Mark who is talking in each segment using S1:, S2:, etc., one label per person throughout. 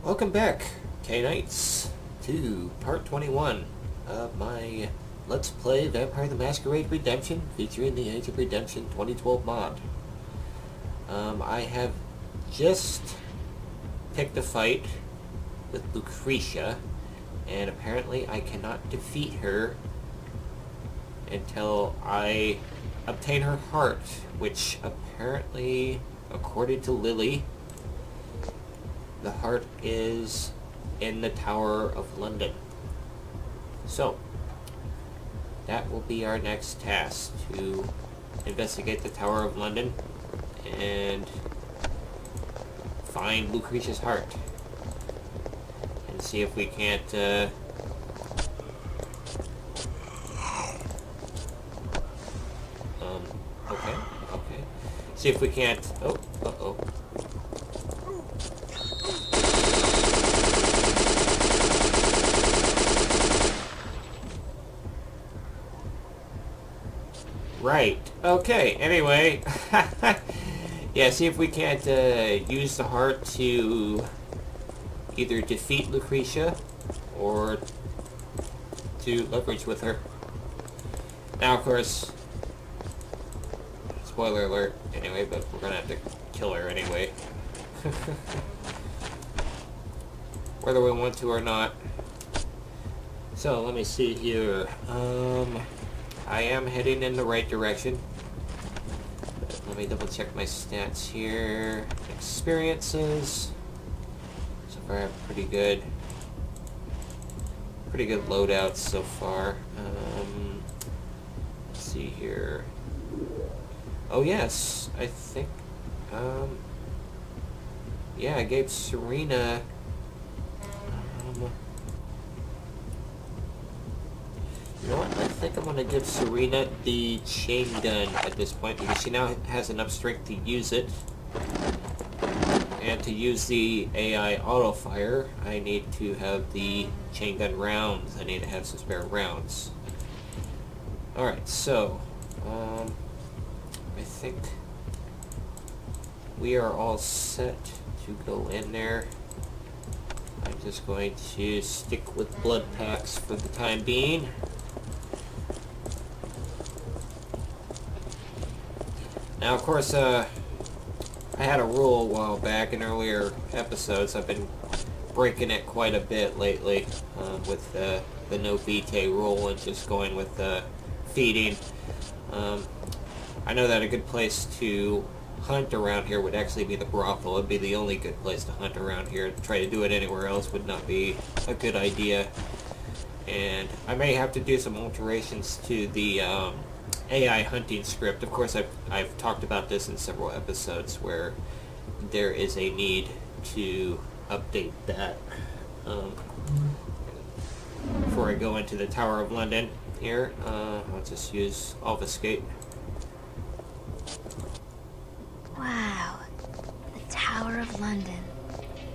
S1: Welcome back, K-Knights, to part 21 of my Let's Play Vampire the Masquerade Redemption, featuring the Age of Redemption 2012 mod. I have just picked a fight with Lucretia, and apparently I cannot defeat her until I obtain her heart, which apparently, according to Lily, the heart is in the Tower of London. So, that will be our next task, to investigate the Tower of London and find Lucretia's heart. And see if we can't, okay. See if we can't, uh-oh. Right. Okay, anyway. Yeah, see if we can't use the heart to either defeat Lucretia or to leverage with her. Now, of course, spoiler alert, anyway, but we're gonna have to kill her anyway. Whether we want to or not. So, let me see here. I am heading in the right direction. But let me double check my stats here. Experiences. So far I have pretty good loadouts so far. Let's see here. Oh yes, I think yeah, I gave Serena you know what? I think I'm going to give Serena the chain gun at this point, because she now has enough strength to use it. And to use the AI auto fire, I need to have the chain gun rounds. I need to have some spare rounds. Alright, so I think we are all set to go in there. I'm just going to stick with blood packs for the time being. Now, of course, I had a rule a while back in earlier episodes. I've been breaking it quite a bit lately with the no vitae rule and just going with feeding. I know that a good place to hunt around here would actually be the brothel. It would be the only good place to hunt around here. To try to do it anywhere else would not be a good idea. And I may have to do some alterations to the AI hunting script. Of course, I've talked about this in several episodes where there is a need to update that. Before I go into the Tower of London here, I'll just use Obfuscate.
S2: Wow, the Tower of London.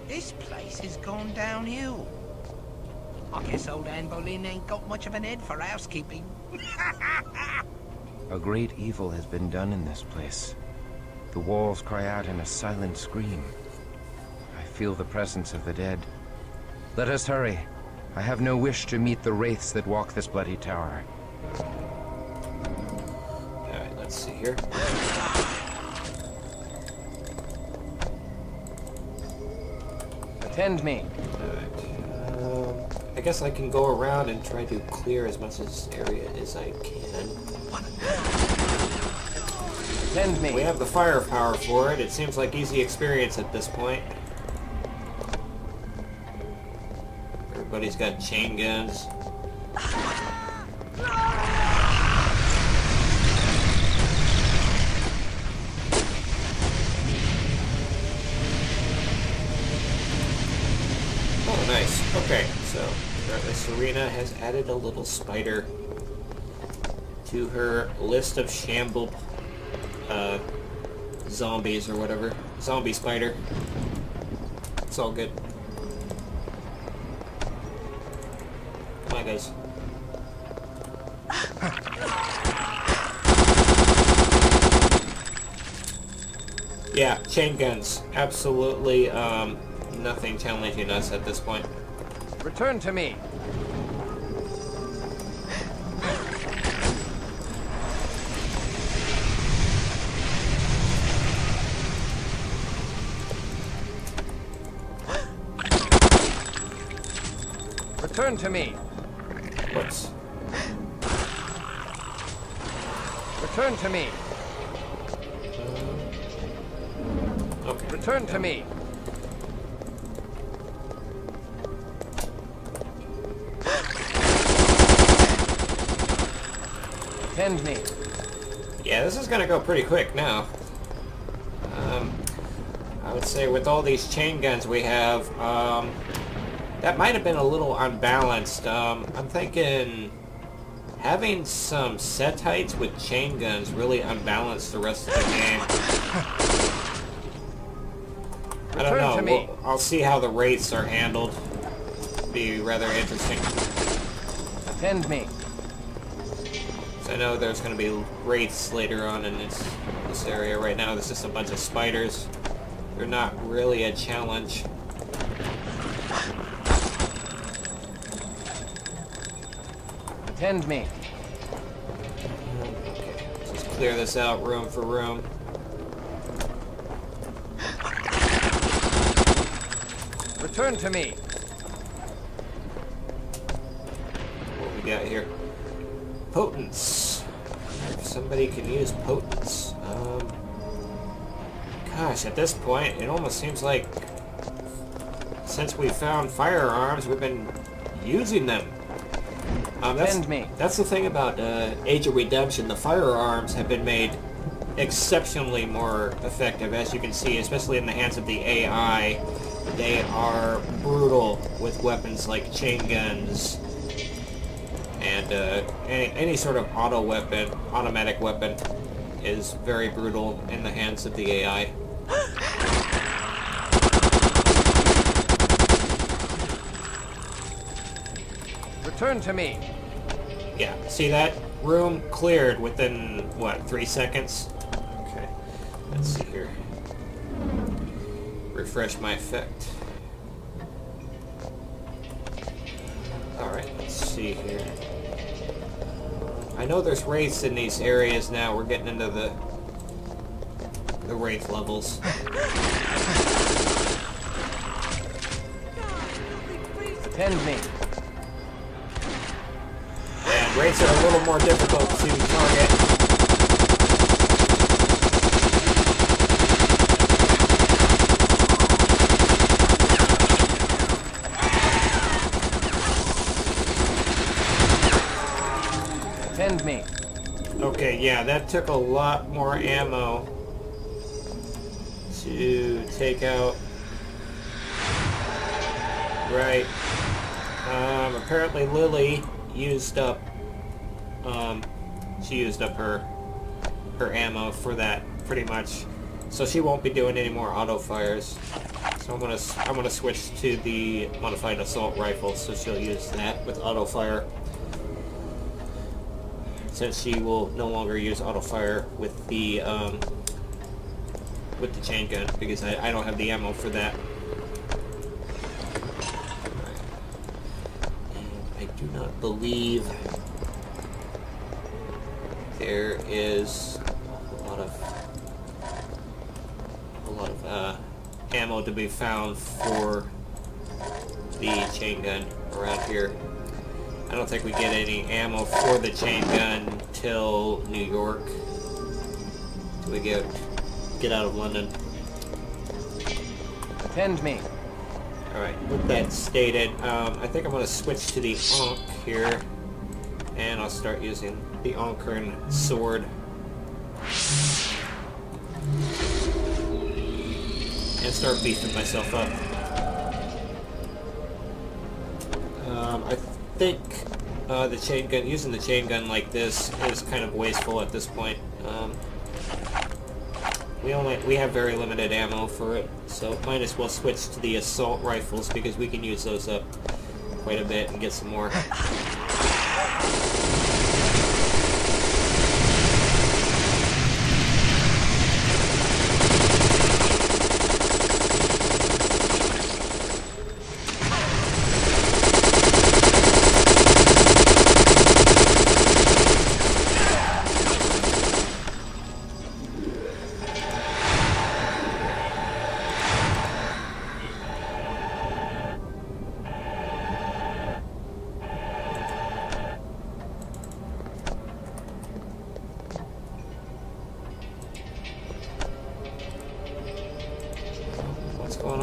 S3: This place has gone downhill. I guess old Anne Boleyn ain't got much of an head for housekeeping.
S4: A great evil has been done in this place. The walls cry out in a silent scream. I feel the presence of the dead. Let us hurry. I have no wish to meet the wraiths that walk this bloody tower.
S1: Alright, let's see here.
S4: Attend me.
S1: Alright. I guess I can go around and try to clear as much of this area as I can.
S4: Attend me.
S1: We have the firepower for it. It seems like easy experience at this point. Everybody's got chain guns. Oh, nice. Okay, so apparently Serena has added a little spider to her list of shambled zombies or whatever. Zombie spider. It's all good. Come on, guys. Yeah, chain guns. Absolutely nothing challenging us at this point.
S4: Return to me. Return to me.
S1: Whoops.
S4: Return to me.
S1: Okay.
S4: Return to me. Tend me.
S1: Yeah, this is gonna go pretty quick now. I would say with all these chain guns we have, that might have been a little unbalanced. I'm thinking having some set heights with chain guns really unbalanced the rest of the game. I don't
S4: Return to me.
S1: know. I'll see how the rates are handled. Be rather interesting.
S4: Attend me.
S1: So I know there's going to be wraiths later on in this area. Right now, there's just a bunch of spiders. They're not really a challenge.
S4: Attend me.
S1: Okay, just clear this out room for room.
S4: Return to me.
S1: What we got here? Potence. If somebody can use potence. Gosh, at this point, it almost seems like since we found firearms, we've been using them.
S4: Attend me.
S1: That's the thing about Age of Redemption. The firearms have been made exceptionally more effective, as you can see, especially in the hands of the AI. They are brutal with weapons like chain guns and any sort of automatic weapon is very brutal in the hands of the AI.
S4: Return to me.
S1: Yeah, see that? Room cleared within, what, 3 seconds? Okay, let's see here. Refresh my effect. Alright, let's see here. I know there's wraiths in these areas now. We're getting into the wraith levels.
S4: Attend me.
S1: And wraiths are a little more difficult to target.
S4: Attend me.
S1: Okay, yeah, that took a lot more ammo to take out. Right. Apparently Lily used up, she used up her ammo for that, pretty much. So she won't be doing any more auto fires. So I'm gonna switch to the modified assault rifle, so she'll use that with auto fire. Since she will no longer use auto fire with the chain gun, because I don't have the ammo for that. And I do not believe there is a lot of ammo to be found for the chain gun around here. I don't think we get any ammo for the chain gun till New York. Till we get out of London.
S4: Attend me.
S1: Alright, with that stated, I think I'm going to switch to the Ankh here. And I'll start using the Ankern sword. And start beefing myself up. I think the chain gun, using the chain gun like this is kind of wasteful at this point. We have very limited ammo for it, so might as well switch to the assault rifles because we can use those up quite a bit and get some more.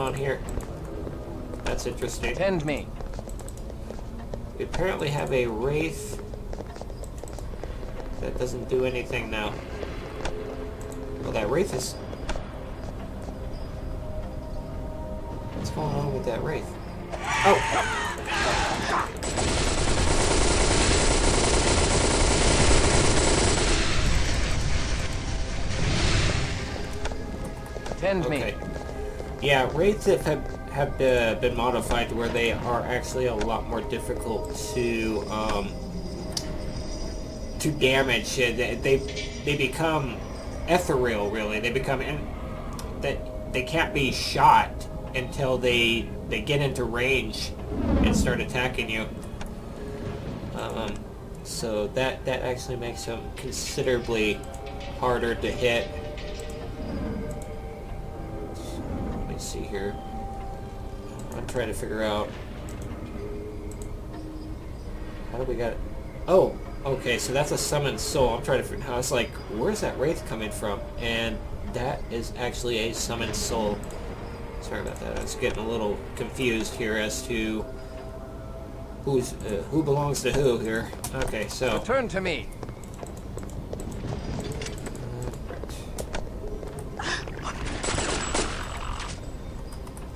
S1: on here? That's interesting.
S4: Tend me.
S1: We apparently have a wraith that doesn't do anything now. Well, that wraith is... What's going on with that wraith? Oh!
S4: Tend
S1: Okay.
S4: me.
S1: Yeah, wraiths have been modified to where they are actually a lot more difficult to damage. They become ethereal, really. They become they can't be shot until they get into range and start attacking you. So that actually makes them considerably harder to hit. Let me see here. I'm trying to figure out how do we got it. Oh, okay, so that's a summoned soul. I'm trying to figure out. I was like, where's that wraith coming from? And that is actually a summoned soul. Sorry about that. I was getting a little confused here as to who belongs to who here. Okay, so
S4: Return to me.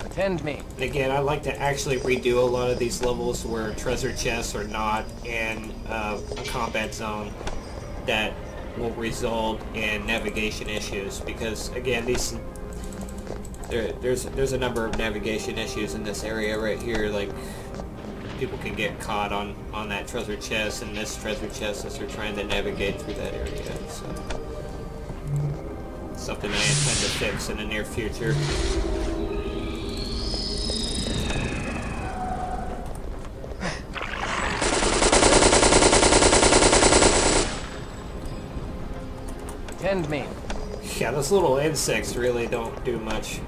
S4: Attend me.
S1: And again, I like to actually redo a lot of these levels where treasure chests are not in a combat zone that will result in navigation issues, because again, there's a number of navigation issues in this area right here. Like, people can get caught on that treasure chest and this treasure chest as they're trying to navigate through that area. So something I intend to fix in the near future.
S4: Tend me.
S1: Yeah, those little insects really don't do much.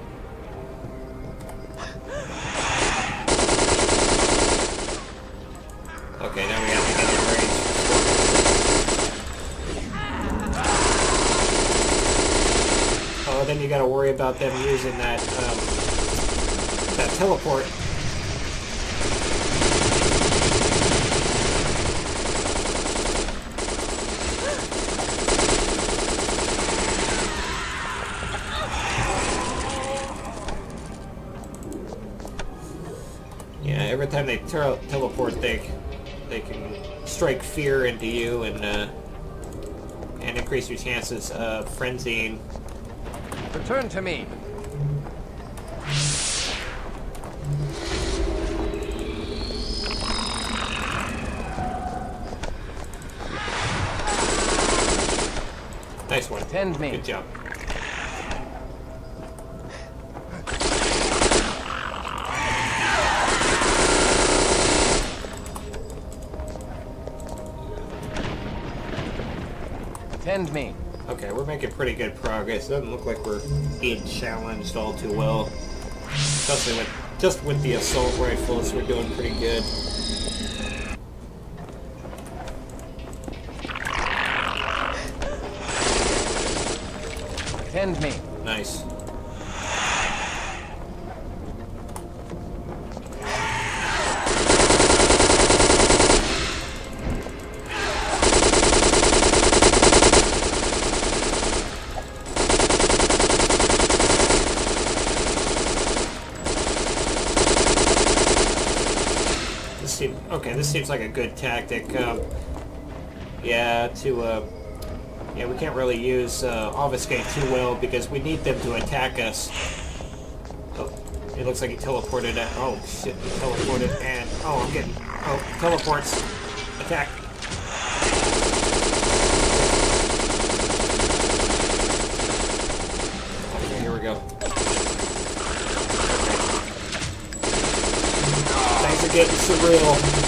S1: Okay, now we have to get in range. Oh, then you gotta worry about them using that teleport. Yeah, every time they teleport, they can strike fear into you and increase your chances of frenzying.
S4: Return to me.
S1: Nice one.
S4: Tend me.
S1: Good job.
S4: Tend me.
S1: Okay, we're making pretty good progress. Doesn't look like we're being challenged all too well. Especially with the assault rifles, we're doing pretty good.
S4: Tend me.
S1: Nice. This seems like a good tactic. Yeah, we can't really use obfuscate too well because we need them to attack us. Oh, it looks like he teleported at. Oh shit, he teleported and teleports. Attack. Okay, here we go. Things are getting surreal.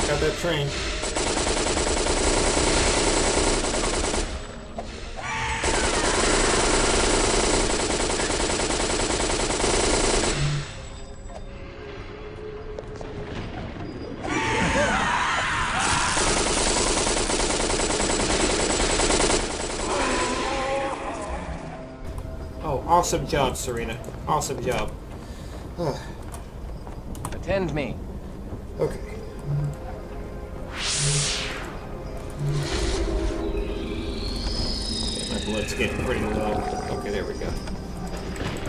S1: Got that train. Oh, Awesome job, Serena. Awesome job.
S4: Attend me.
S1: Okay. My blood's getting pretty low. Okay, there we go.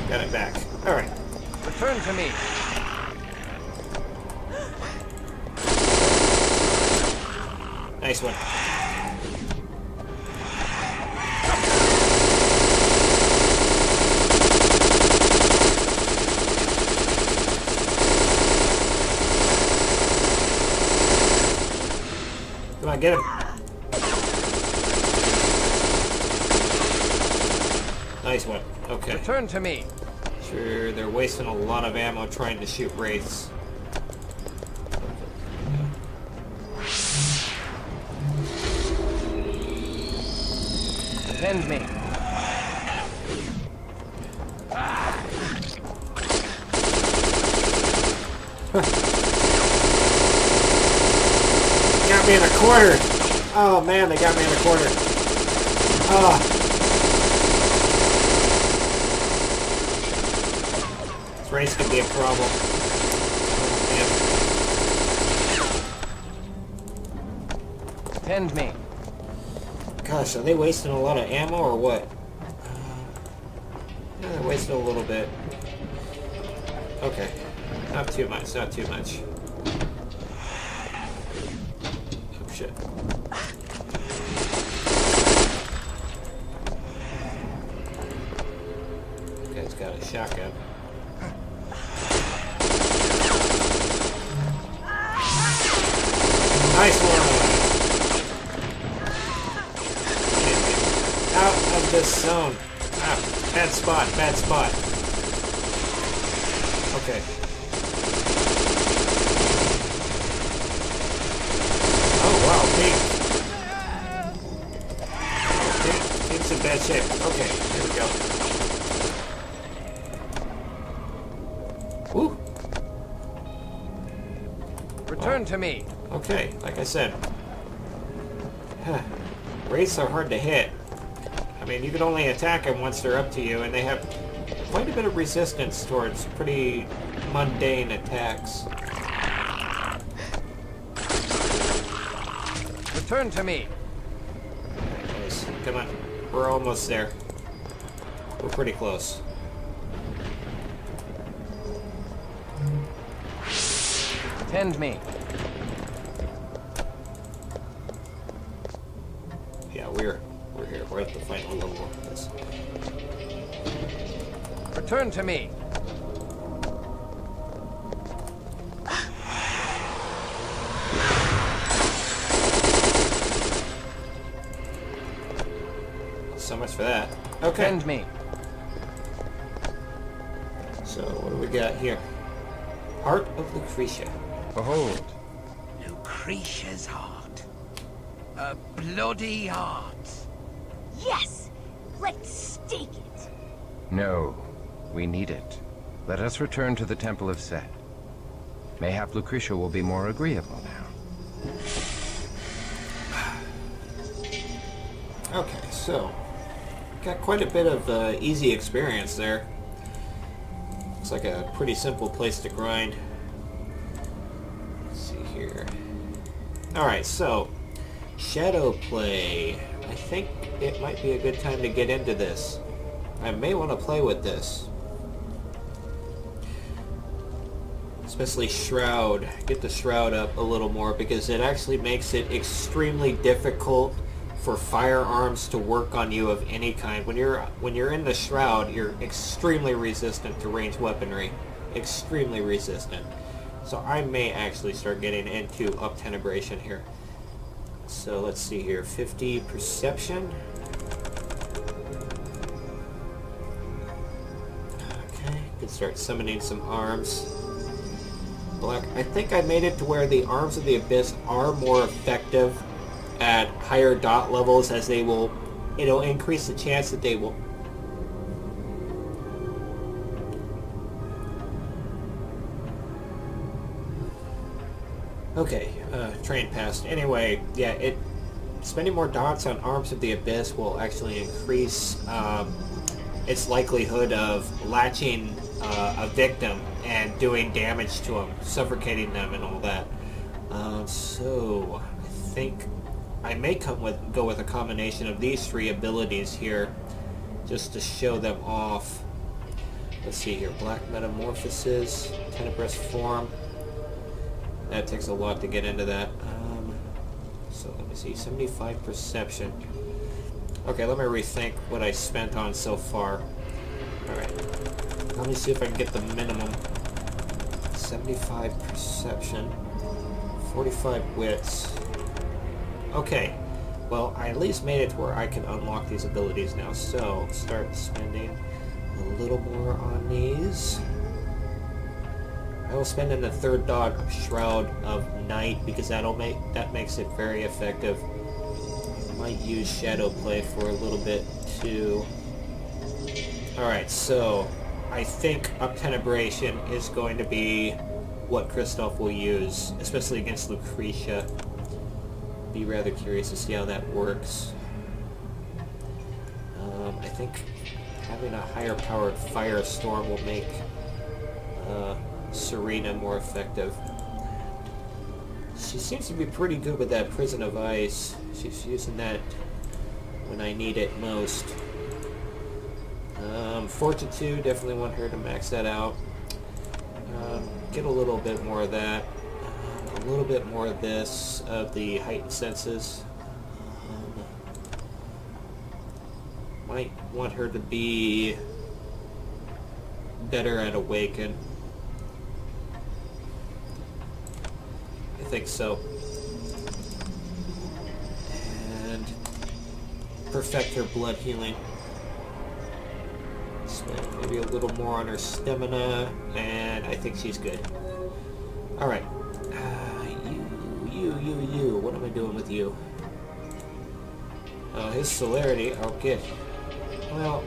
S1: Got it back. Alright.
S4: Return to me.
S1: Nice one. Come on, get him. Nice one. Okay.
S4: Return to me.
S1: Sure, they're wasting a lot of ammo trying to shoot wraiths.
S4: Attend me.
S1: Got me in a quarter. Oh man, they got me in a quarter. Oh. This race could be a problem. Oh,
S4: Attend me.
S1: gosh, are they wasting a lot of ammo or what? Yeah, they're wasting a little bit. Okay. Not too much, not too much. Oh shit. This guy's got a shotgun. Nice one! Out of this zone. Ah, bad spot, bad spot. Okay. Oh wow, pink. Pink's in bad shape. Okay, here we go. Woo!
S4: Return to me.
S1: Okay, like I said. Wraiths are hard to hit. I mean, you can only attack them once they're up to you, and they have quite a bit of resistance towards pretty mundane attacks.
S4: Return to me.
S1: Alright, guys, come on. We're almost there. We're pretty close.
S4: Attend me.
S1: Yeah, we're here. We're at the final level of this.
S4: Return to me.
S1: So much for that. Okay.
S4: Attend me.
S1: So what do we got here? Heart of Lucretia.
S4: Behold.
S3: Lucretia's heart. A bloody heart.
S2: Yes! Let's stake it!
S4: No, we need it. Let us return to the Temple of Set. Mayhap Lucretia will be more agreeable now.
S1: Okay, so got quite a bit of easy experience there. Looks like a pretty simple place to grind. Let's see here. Alright, so shadow play. I think it might be a good time to get into this. I may want to play with this. Especially Shroud. Get the Shroud up a little more because it actually makes it extremely difficult for firearms to work on you of any kind. When you're in the Shroud, you're extremely resistant to ranged weaponry. Extremely resistant. So I may actually start getting into Uptenebration here. So let's see here. 50 perception. Okay, can start summoning some arms. Black. I think I made it to where the Arms of the Abyss are more effective at higher dot levels, as they will, it'll increase the chance that they will. Okay, train passed. Anyway, yeah, spending more dots on Arms of the Abyss will actually increase its likelihood of latching a victim and doing damage to them, suffocating them and all that. So I think I may go with a combination of these three abilities here just to show them off. Let's see here. Black Metamorphosis, Tenebrous Form. That takes a lot to get into that. So let me see. 75 Perception. Okay, let me rethink what I spent on so far. Alright. Let me see if I can get the minimum. 75 Perception. 45 Wits. Okay. Well, I at least made it to where I can unlock these abilities now. So, start spending a little more on these. I will spend in the third dot Shroud of Night because that makes it very effective. I might use Shadow Play for a little bit too. Alright, so I think Uptenebration is going to be what Kristoff will use, especially against Lucretia. Be rather curious to see how that works. I think having a higher powered Firestorm will make Serena more effective. She seems to be pretty good with that Prison of Ice. She's using that when I need it most. Fortitude, definitely want her to max that out. Get a little bit more of that. A little bit more of this, of the heightened senses. Might want her to be better at Awaken. I think so. And perfect her blood healing. Spend maybe a little more on her stamina, and I think she's good. Alright. You. What am I doing with you? His celerity, I'll get. Well,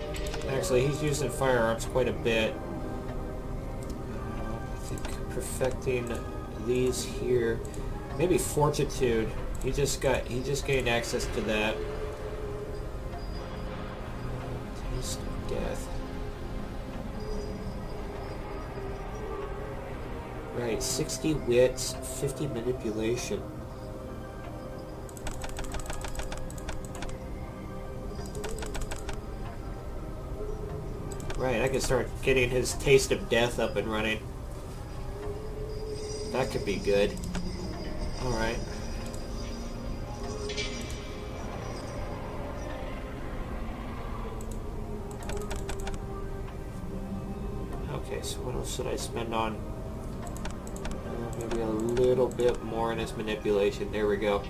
S1: actually, he's using firearms quite a bit. I think perfecting these here. Maybe Fortitude. He just gained access to that. Taste of Death. Right, 60 wits, 50 manipulation. Right, I can start getting his Taste of Death up and running. That could be good. Alright. Okay, so what else should I spend on? Maybe a little bit more in his manipulation. There we go.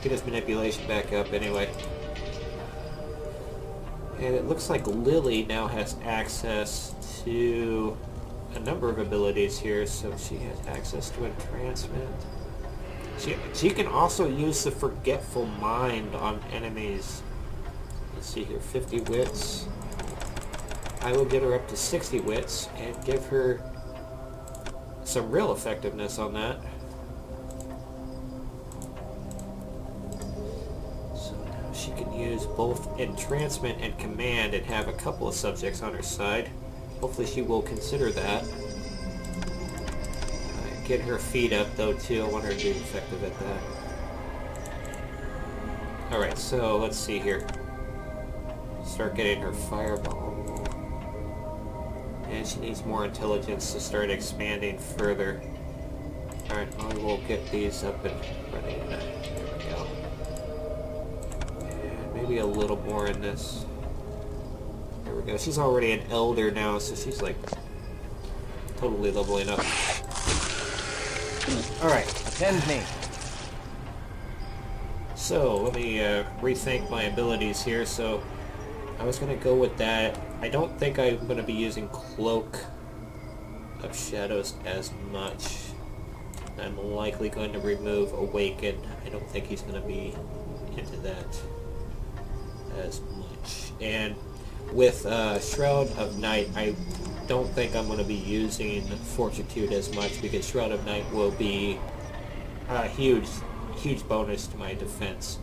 S1: Get his manipulation back up anyway. And it looks like Lily now has access to a number of abilities here. So she has access to entrancement. She can also use the Forgetful Mind on enemies. Let's see here, 50 wits. I will get her up to 60 wits and give her some real effectiveness on that. So now she can use both entrancement and command and have a couple of subjects on her side. Hopefully she will consider that. Get her feet up though too. I want her to be effective at that. Alright, so let's see here. Start getting her fireball. And she needs more intelligence to start expanding further. Alright, I will get these up and running. There we go. And maybe a little more in this. There we go. She's already an elder now, so she's like totally leveling up. Alright.
S4: Attend me.
S1: So, let me rethink my abilities here. So, I was going to go with that. I don't think I'm going to be using Cloak of Shadows as much. I'm likely going to remove Awaken. I don't think he's going to be into that as much. And with Shroud of Night, I don't think I'm going to be using Fortitude as much because Shroud of Night will be a huge bonus to my defense.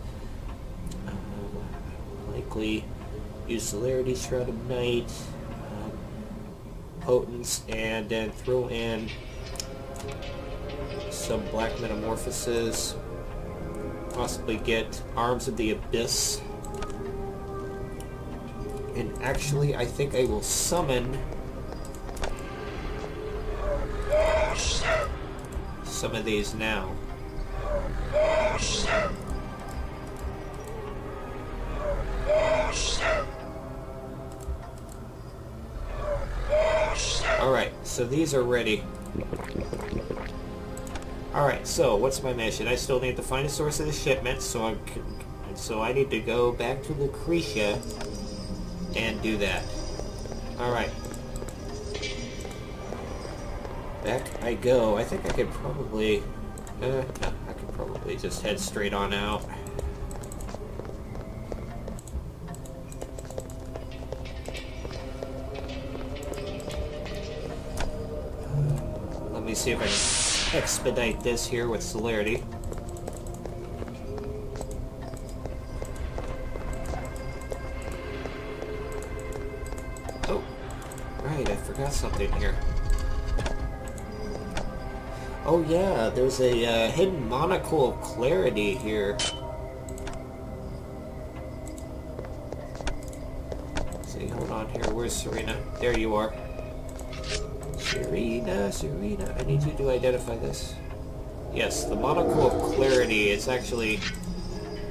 S1: Likely use Celerity, Shroud of Night, Potence, and then throw in some Black Metamorphosis. Possibly get Arms of the Abyss. And actually, I think I will summon some of these now. Alright, so these are ready. Alright, so what's my mission? I still need to find a source of the shipment, so I need to go back to Lucretia and do that. Alright. Back I go. I think I could probably... no, I could probably just head straight on out. Let me see if I can expedite this here with Celerity. Oh, right, I forgot something here. Oh yeah, there's a hidden monocle of clarity here. Let's see, hold on here. Where's Serena? There you are. Serena, I need you to identify this. Yes, the monocle of clarity is actually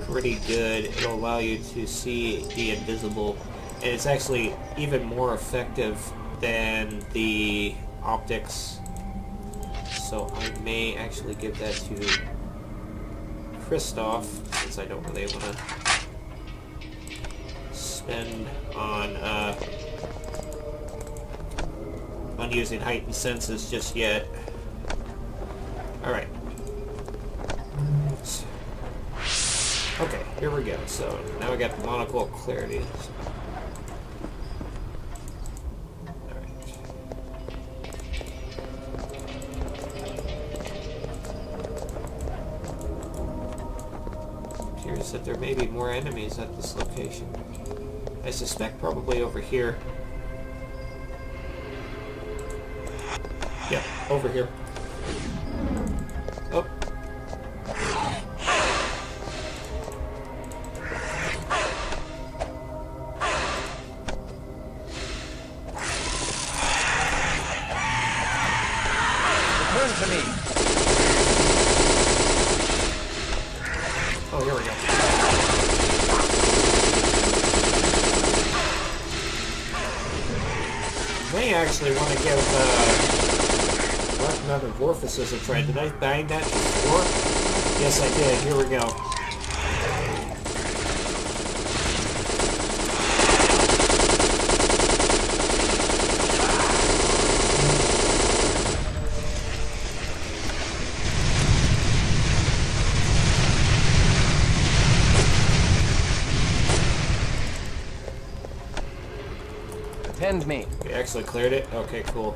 S1: pretty good. It'll allow you to see the invisible, and it's actually even more effective than the optics. So I may actually give that to Kristoff, since I don't really want to spend on using heightened senses just yet. Alright. Okay, here we go. So now we got the monocle of clarity. Appears that there may be more enemies at this location. I suspect probably over here. Yeah, over here. Oh.
S4: Return to me.
S1: Oh, here we go. May actually want to give Black Metamorphosis a try. Did I bang that before? Yes, I did. Here we go.
S4: Attend me.
S1: We actually cleared it? Okay, cool.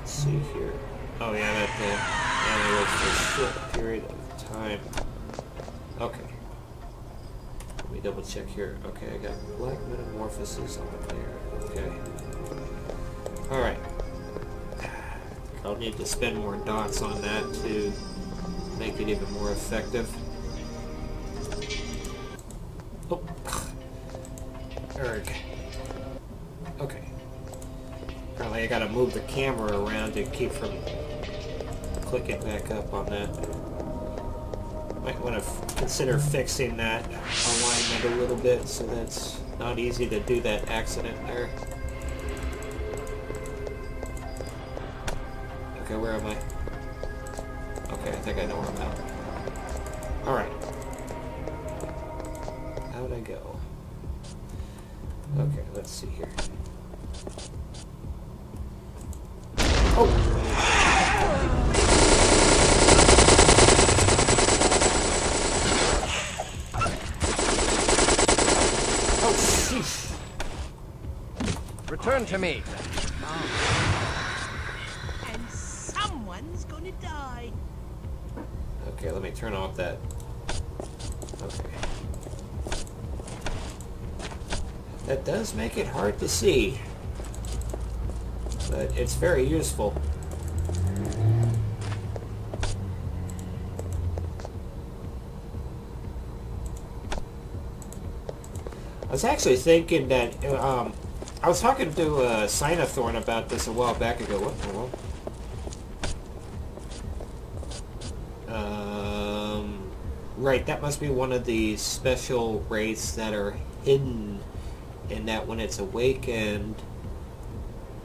S1: Let's see here. Oh yeah, that only works for a short period of time. Okay. Let me double check here. Okay, I got Black Metamorphosis on there. Okay. Alright. I'll need to spend more dots on that to make it even more effective. Oh. Erg. Okay. Apparently I gotta move the camera around to keep from clicking back up on that. Might want to consider fixing that alignment a little bit so that's not easy to do that accident there. Okay, where am I? Okay, I think I know where I'm at. Alright. How'd I go? Okay, let's see here. Oh! Oh, sheesh!
S4: Return to me.
S3: And someone's gonna die.
S1: Okay, let me turn off that. Okay. That does make it hard to see, but it's very useful. I was actually thinking that, I was talking to Sinathorn about this a while back ago. What in the world? Right, that must be one of the special wraiths that are hidden, in that when it's awakened,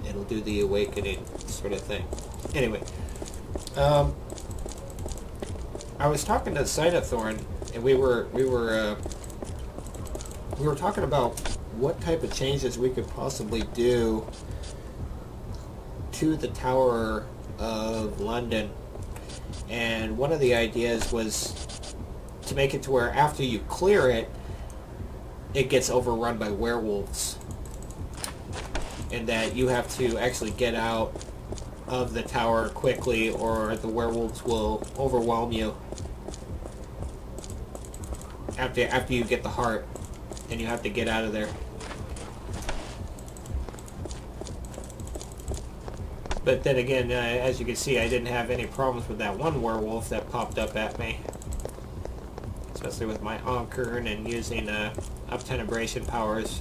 S1: it'll do the awakening sort of thing. Anyway, I was talking to Sinathorn, and we were talking about what type of changes we could possibly do to the Tower of London. And one of the ideas was to make it to where after you clear it, it gets overrun by werewolves. And that you have to actually get out of the tower quickly, or the werewolves will overwhelm you after you get the heart, and you have to get out of there. But then again, as you can see, I didn't have any problems with that one werewolf that popped up at me. Especially with my Ankern and using Obtenebration powers.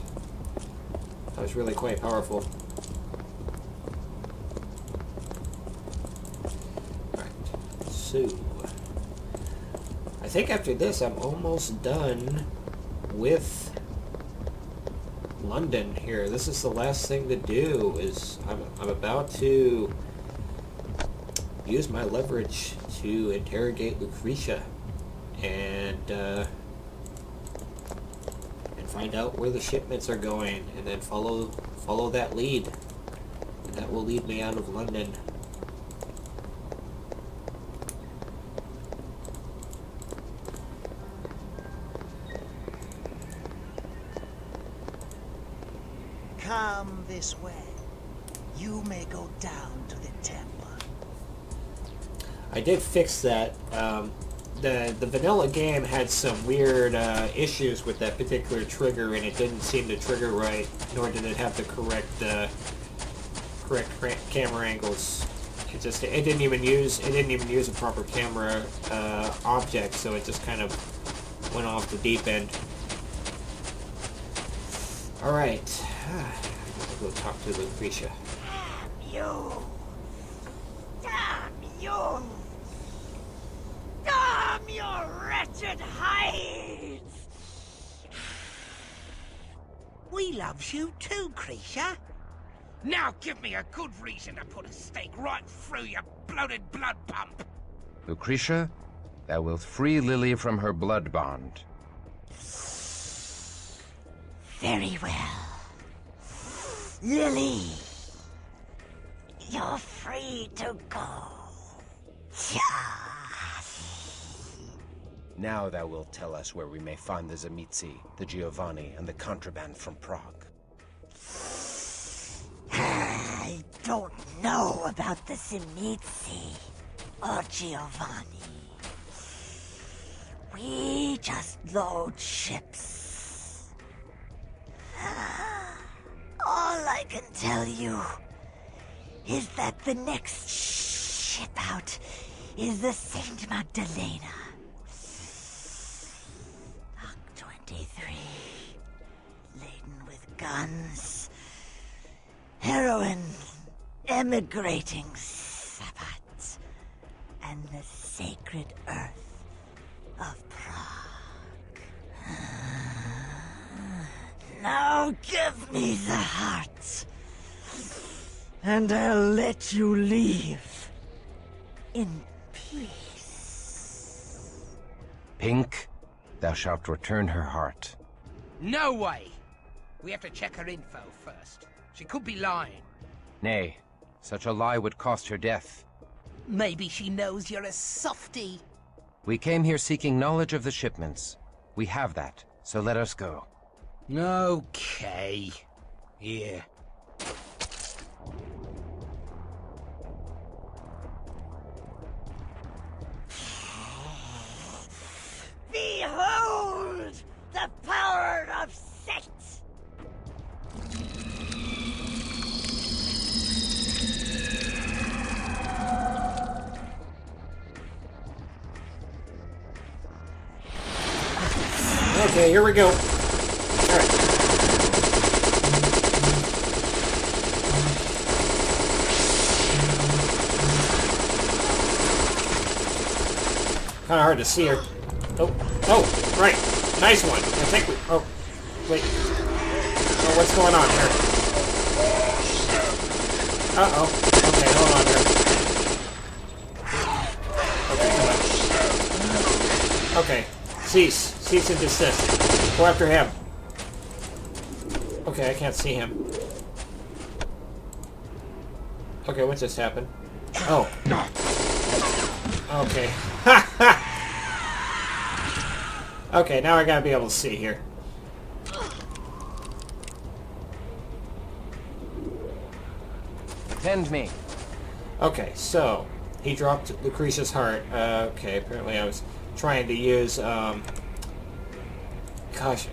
S1: That was really quite powerful. Alright, so I think after this I'm almost done with London here. This is the last thing to do. Is I'm about to use my leverage to interrogate Lucretia and find out where the shipments are going, and then follow that lead. And that will lead me out of London.
S5: Come this way. You may go down to the temple.
S1: I did fix that. The vanilla game had some weird issues with that particular trigger, and it didn't seem to trigger right, nor did it have the correct camera angles. It didn't even use a proper camera object, so it just kind of went off the deep end. All right, I'll go talk to Lucretia.
S2: Damn you! Damn you! Damn your wretched hides!
S3: We loves you too, Creature. Now give me a good reason to put a stake right through your bloated blood pump.
S4: Lucretia, thou wilt free Lily from her blood bond.
S2: Very well. Lily, you're free to go.
S6: Now thou wilt tell us where we may find the Zamitzi, the Giovanni, and the contraband from Prague.
S2: I don't know about the Zimitzi or Giovanni. We just load ships. All I can tell you is that the next ship out is the Saint Magdalena. Dock 23, laden with guns, heroin, emigrating Sabbaths, and the sacred earth of Prague. Now give me the heart, and I'll let you leave in peace.
S4: Pink, thou shalt return her heart.
S3: No way. We have to check her info first. She could be lying.
S4: Nay, such a lie would cost her death.
S3: Maybe she knows you're a softie.
S4: We came here seeking knowledge of the shipments. We have that, so let us go.
S3: Okay. Here.
S2: Behold the power of Set!
S1: Okay, here we go. Alright. Kind of hard to see her. Oh, right. Nice one. I think we... Oh, wait. Oh, what's going on here? Uh-oh. Okay, hold on here. Okay, come on. Okay. Cease and desist. Go after him. Okay, I can't see him. Okay, what just happened? Oh. Okay. Okay, now I gotta be able to see here.
S4: Attend me.
S1: Okay, so he dropped Lucretia's heart. Okay, apparently I was trying to use, gosh,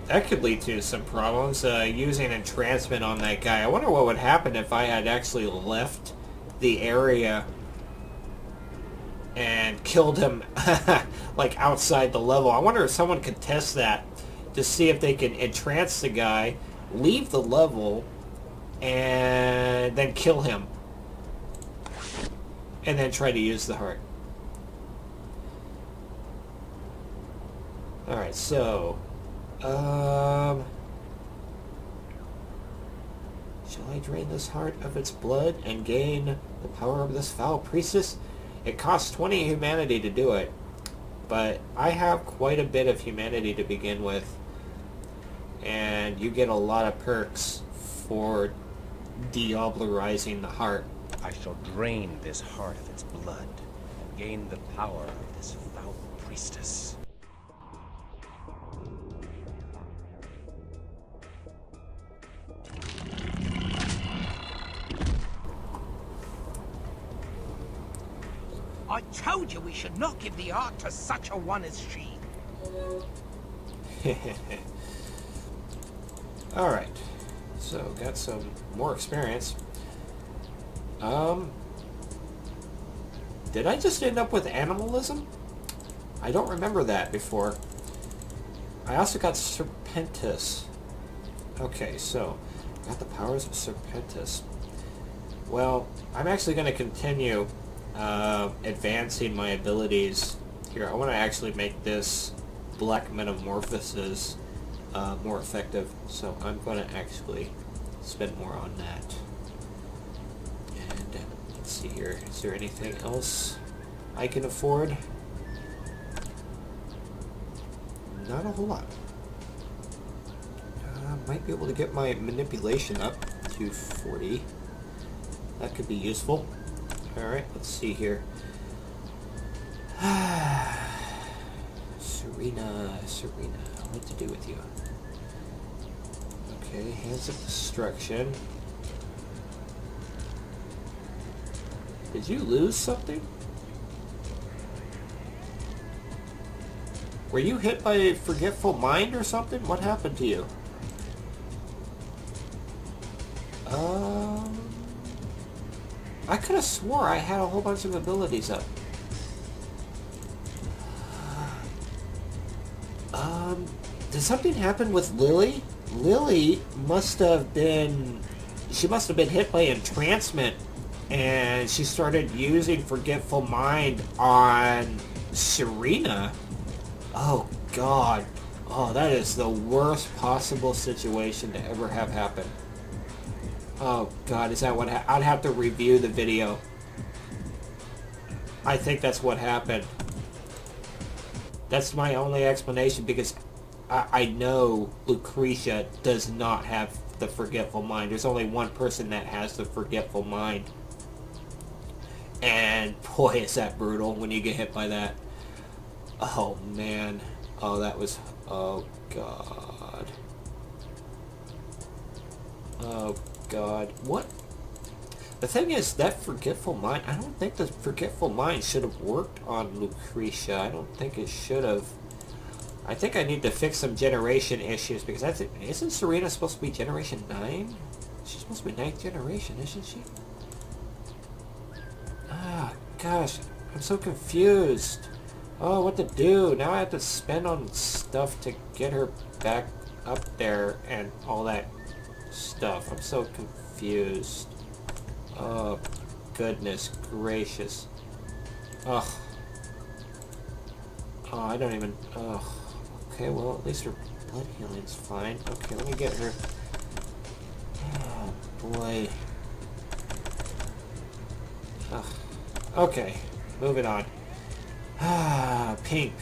S1: that could lead to some problems, using entrancement on that guy. I wonder what would happen if I had actually left the area and killed him, like, outside the level. I wonder if someone could test that to see if they can entrance the guy, leave the level, and then kill him. And then try to use the heart. Alright, so... shall I drain this heart of its blood and gain the power of this foul priestess? It costs 20 humanity to do it, but I have quite a bit of humanity to begin with, and you get a lot of perks for diablerizing the heart.
S6: I shall drain this heart of its blood and gain the power of this foul priestess.
S3: I told you we should not give the art to such a one as she.
S1: Alright, so got some more experience. Did I just end up with animalism? I don't remember that before. I also got Serpentis. Okay, so got the powers of Serpentis. Well, I'm actually going to continue advancing my abilities here. I want to actually make this Black Metamorphosis more effective, so I'm going to actually spend more on that. And let's see here, is there anything else I can afford? Not a whole lot. Might be able to get my manipulation up to 40. That could be useful. Alright, let's see here. Serena, what to do with you? Okay, Hands of Destruction. Did you lose something? Were you hit by a forgetful mind or something? What happened to you? I could have swore I had a whole bunch of abilities up. Did something happen with Lily? Lily must have been... She must have been hit by entrancement, and she started using Forgetful Mind on Serena. Oh, God. Oh, that is the worst possible situation to ever have happen. Oh, God, is that what I'd have to review the video. I think that's what happened. That's my only explanation, because I know Lucretia does not have the Forgetful Mind. There's only one person that has the Forgetful Mind. And boy, is that brutal when you get hit by that. Oh, man. Oh, that was... Oh, God. Oh, God. What? The thing is, that Forgetful Mind... I don't think the Forgetful Mind should have worked on Lucretia. I don't think it should have. I think I need to fix some generation issues, because that's... Isn't Serena supposed to be Generation 9? She's supposed to be 9th generation, isn't she? Ah, gosh. I'm so confused. Oh, what to do? Now I have to spend on stuff to get her back up there and all that stuff. I'm so confused. Oh, goodness gracious. Ugh. Oh, I don't even... Ugh. Okay, well, at least her blood healing's fine. Okay, let me get her... Oh, boy. Ugh. Okay, moving on. Ah, pink.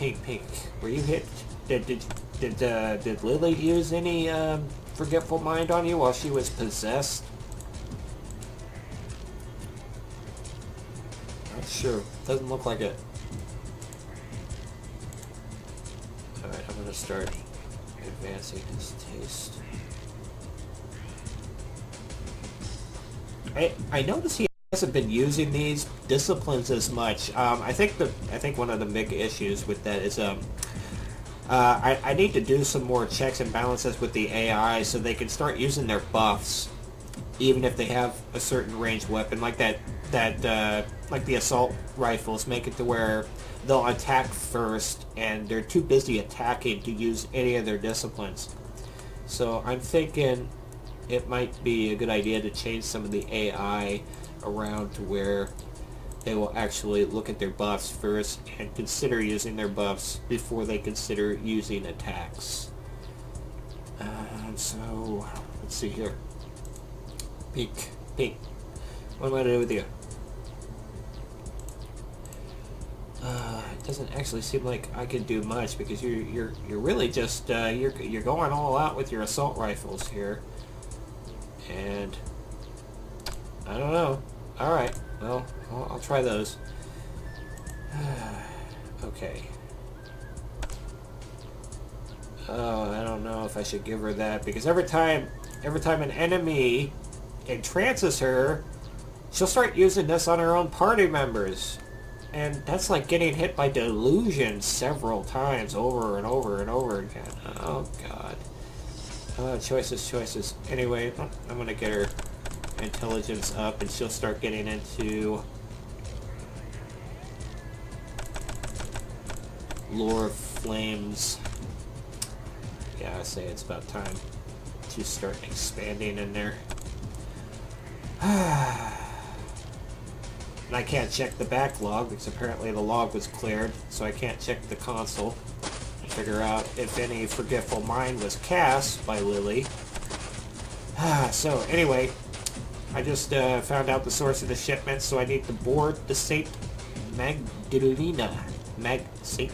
S1: Were you hit? Did Lily use any forgetful mind on you while she was possessed? Not sure. Doesn't look like it. Alright, I'm gonna start advancing his taste. I notice he hasn't been using these disciplines as much. I think one of the big issues with that is I need to do some more checks and balances with the AI so they can start using their buffs, even if they have a certain ranged weapon like that. Like the assault rifles make it to where they'll attack first, and they're too busy attacking to use any of their disciplines. So I'm thinking it might be a good idea to change some of the AI around to where they will actually look at their buffs first and consider using their buffs before they consider using attacks. So, let's see here. Pink. What am I going to do with you? It doesn't actually seem like I could do much because you're really just you're going all out with your assault rifles here, and I don't know. All right, well, I'll try those. Okay. I don't know if I should give her that because every time an enemy entrances her, she'll start using this on her own party members. And that's like getting hit by delusion several times over and over and over again. Oh, God. Choices. Anyway, I'm going to get her intelligence up, and she'll start getting into Lore of Flames. Yeah, I say it's about time to start expanding in there. And I can't check the backlog because apparently the log was cleared, so I can't check the console and figure out if any forgetful mind was cast by Lily. So anyway, I just found out the source of the shipment, so I need to board the Saint Magdalena. Saint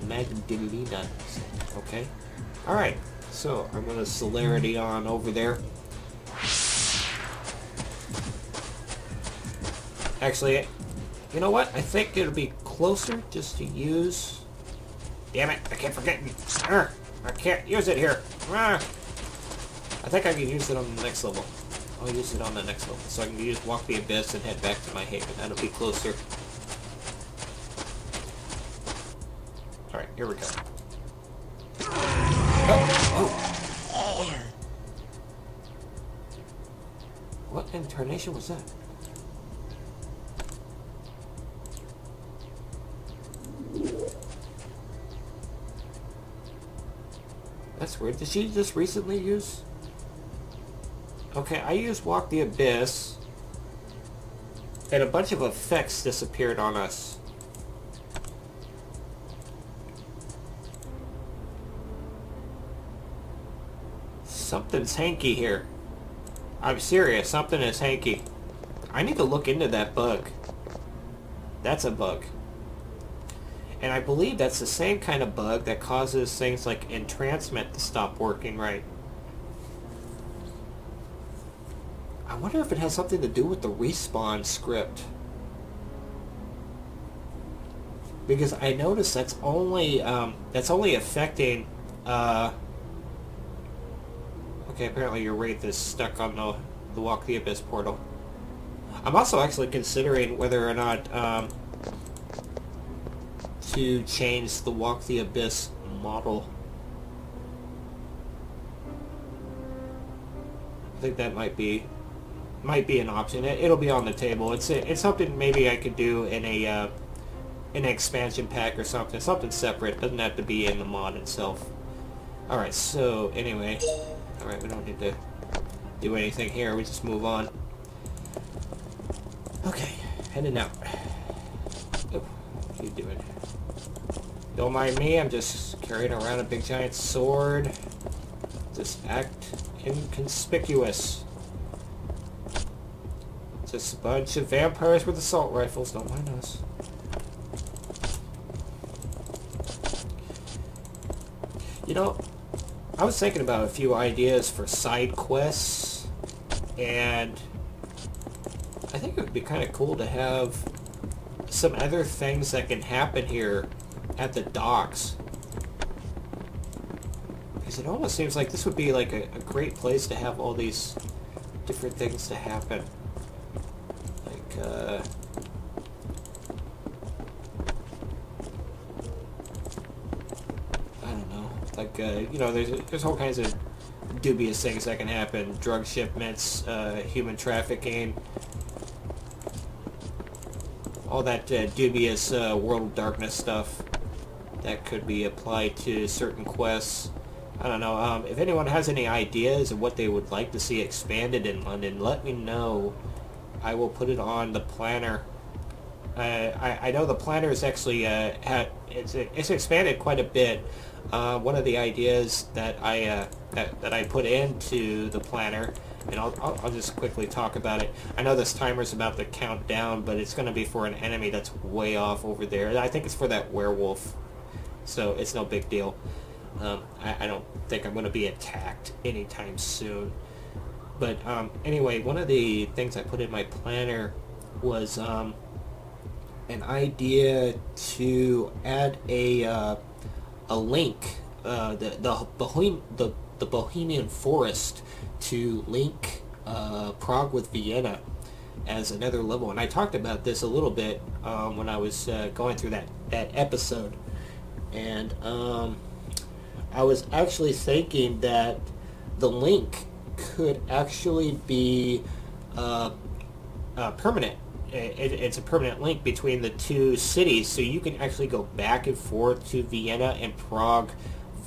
S1: Magdalena. Okay. Alright, so I'm going to celerity on over there. Actually, you know what? I think it'll be closer just to use... Damn it, I keep forgetting. I can't use it here. I think I can use it on the next level. I'll use it on the next level. So I can use Walk the Abyss and head back to my haven. That'll be closer. Alright, here we go. Oh. What incarnation was that? That's weird. Did she just recently use... Okay, I used Walk the Abyss, and a bunch of effects disappeared on us. Something's hanky here. I'm serious, something is hanky. I need to look into that bug. That's a bug. And I believe that's the same kind of bug that causes things like entrancement to stop working right. I wonder if it has something to do with the respawn script. Because I noticed that's only affecting... Okay, apparently your wraith is stuck on the Walk the Abyss portal. I'm also actually considering whether or not to change the Walk the Abyss model. I think that might be an option. It'll be on the table. It's something maybe I could do in a an expansion pack or something separate. It doesn't have to be in the mod itself. Alright, so anyway, alright, we don't need to do anything here, we just move on. Okay, heading out. Oh, what are you doing? Don't mind me, I'm just carrying around a big giant sword. Just act inconspicuous. Just a bunch of vampires with assault rifles, don't mind us. You know, I was thinking about a few ideas for side quests, and I think it would be kind of cool to have some other things that can happen here at the docks. Because it almost seems like this would be like a great place to have all these different things to happen. Like, I don't know. Like, you know, there's all kinds of dubious things that can happen. Drug shipments, human trafficking, all that dubious World of Darkness stuff that could be applied to certain quests. I don't know. If anyone has any ideas of what they would like to see expanded in London, let me know. I will put it on the planner. I know the planner is actually it's expanded quite a bit. One of the ideas that I put into the planner, and I'll just quickly talk about it. I know this timer's about to count down, but it's going to be for an enemy that's way off over there. I think it's for that werewolf, so it's no big deal. I don't think I'm going to be attacked anytime soon. But anyway, one of the things I put in my planner was an idea to add a link, the Bohemian Forest, to link Prague with Vienna as another level. And I talked about this a little bit when I was going through that episode. And I was actually thinking that the link could actually be permanent. It's a permanent link between the two cities, so you can actually go back and forth to Vienna and Prague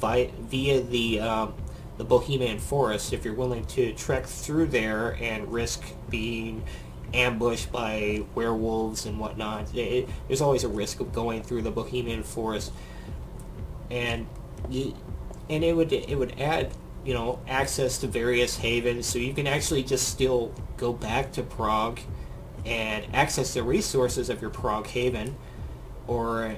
S1: via the Bohemian Forest if you're willing to trek through there and risk being ambushed by werewolves and whatnot. There's always a risk of going through the Bohemian Forest, and it would add, you know, access to various havens, so you can actually just still go back to Prague and access the resources of your Prague haven, or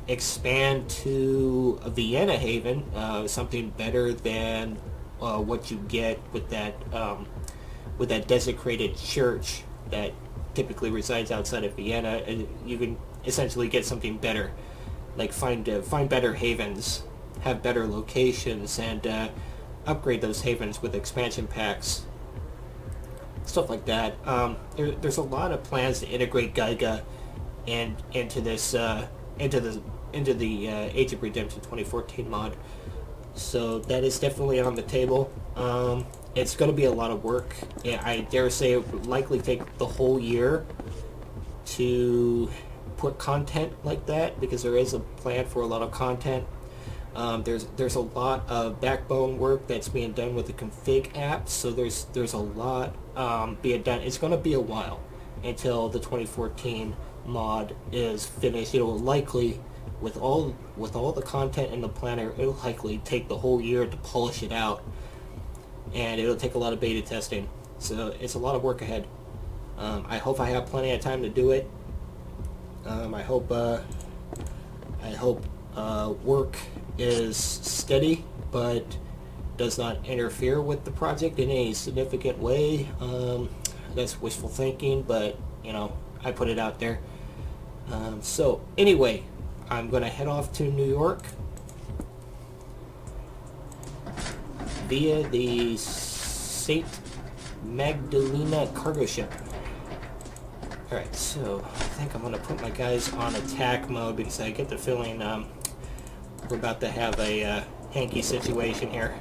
S1: expand to a Vienna haven, something better than what you get with that desecrated church that typically resides outside of Vienna. And you can essentially get something better, like find better havens, have better locations, and upgrade those havens with expansion packs, stuff like that. There's a lot of plans to integrate Gaiga and into the Age of Redemption 2014 mod, so that is definitely on the table. It's going to be a lot of work. I dare say it would likely take the whole year to put content like that, because there is a plan for a lot of content. There's a lot of backbone work that's being done with the config app, so there's a lot being done. It's going to be a while until the 2014 mod is finished. It'll likely, with all the content in the planner, it'll likely take the whole year to polish it out, and it'll take a lot of beta testing. So it's a lot of work ahead. I hope I have plenty of time to do it. I hope work is steady but does not interfere with the project in any significant way. That's wishful thinking, but you know, I put it out there. So anyway, I'm gonna head off to New York via the St. Magdalena cargo ship. Alright, so I think I'm gonna put my guys on attack mode, because I get the feeling we're about to have a hanky situation here.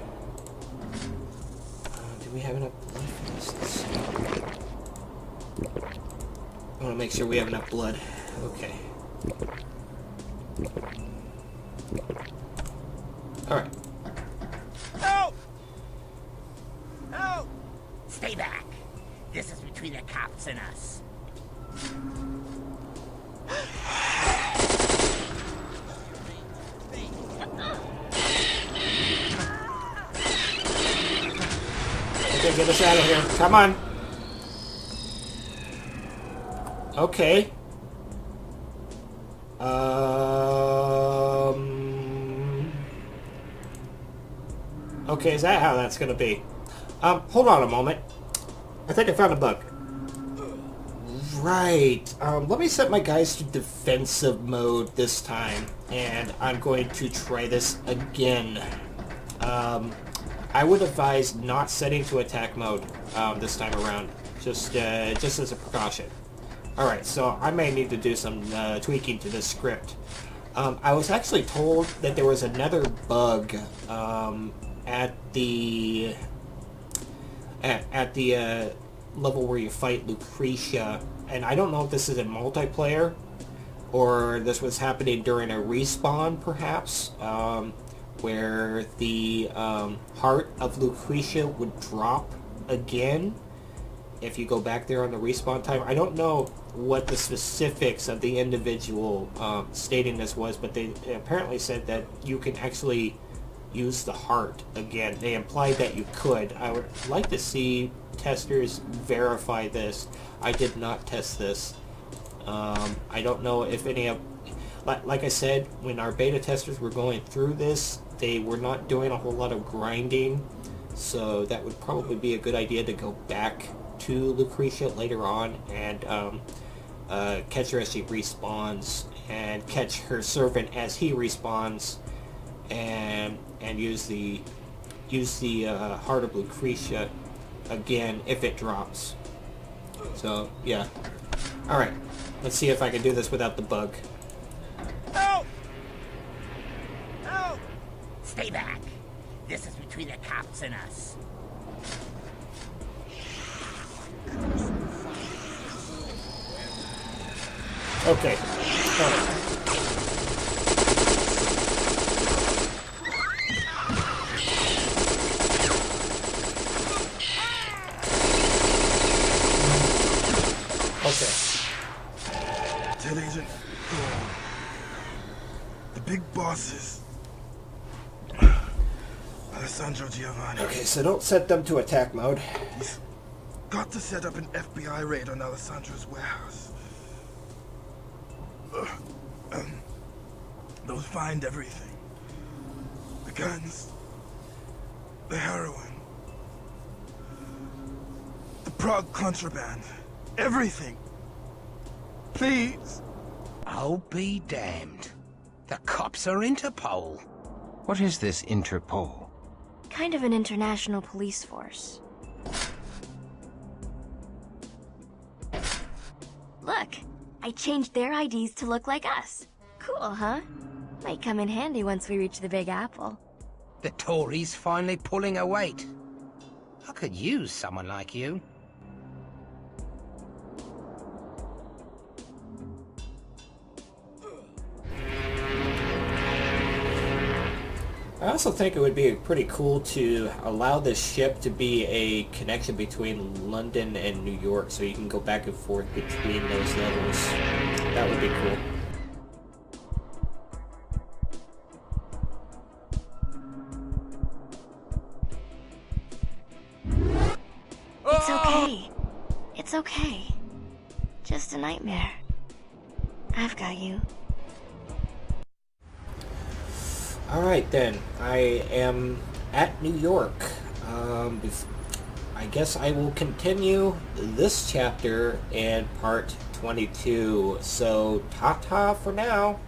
S1: Do we have enough blood for this? Let's see. I want to make sure we have enough blood. Okay. Alright.
S3: Help! Help! Stay back. This is between the cops and us.
S1: Okay, get us out of here. Come on. Okay. Okay, is that how that's gonna be? Hold on a moment. I think I found a bug. Right. Let me set my guys to defensive mode this time, and I'm going to try this again. I would advise not setting to attack mode this time around, just as a precaution. Alright, so I may need to do some tweaking to this script. I was actually told that there was another bug at the level where you fight Lucretia, and I don't know if this is in multiplayer or this was happening during a respawn, perhaps, where the heart of Lucretia would drop again if you go back there on the respawn time. I don't know what the specifics of the individual stating this was, but they apparently said that you can actually use the heart again. They implied that you could. I would like to see testers verify this. I did not test this. I don't know if any of... Like I said, when our beta testers were going through this, they were not doing a whole lot of grinding, so that would probably be a good idea to go back to Lucretia later on and catch her as she respawns, and catch her servant as he respawns, and use the heart of Lucretia again if it drops. So yeah. Alright, let's see if I can do this without the bug.
S3: Help! Help! Stay back. This is between the cops and us.
S1: Okay. Alright.
S7: Tell Agent Thor, the big bosses, Alessandro Giovanni.
S1: Okay, so don't set them to attack mode.
S7: He's got to set up an FBI raid on Alessandro's warehouse. They'll find everything. The guns, the heroin, the Prague contraband, everything. Please.
S3: I'll be damned. The cops are Interpol.
S4: What is this Interpol?
S8: Kind of an international police force. Look, I changed their IDs to look like us. Cool, huh? Might come in handy once we reach the Big Apple.
S3: The Tories finally pulling a weight. I could use someone like you.
S1: I also think it would be pretty cool to allow this ship to be a connection between London and New York, so you can go back and forth between those levels. That would be cool.
S8: It's okay. It's okay. Just a nightmare. I've got you.
S1: Alright then, I am at New York. I guess I will continue this chapter in part 22. So, ta-ta for now.